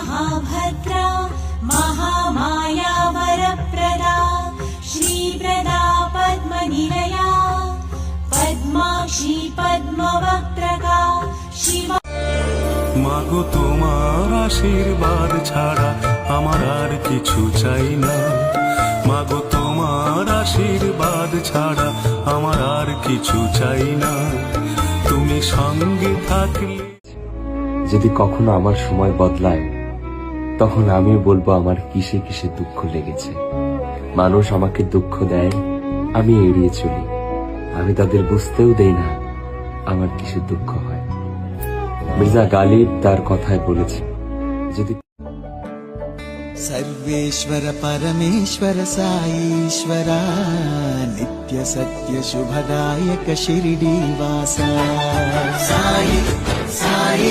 महाभद्रा महामाया वरप्रदा श्रीप्रदा पद्मनिलया पद्माक्षी पद्मवक्त्रका शिवा। মাগো তোমার আশীর্বাদ ছাড়া আমার আর কিছু চাই না। মাগো তোমার আশীর্বাদ ছাড়া আমার আর কিছু চাই না। তুমি সঙ্গে থাকলে। যদি কখনো আমার সময় বদলায় তখন আমি বলবো আমার কিসে কিসে দুঃখ লেগেছে। মানুষ আমাকে দুঃখ দেয়, আমি এড়িয়ে চলি। আমি তাদের বুঝতেও দেই না আমার কিসে দুঃখ হয়। মির্জা গালিব তার কথায় বলেছে, যদি सर्वेश्वर परमेश्वर साईश्वरा नित्य सत्य शुभदायक शिरडी वासा साई साई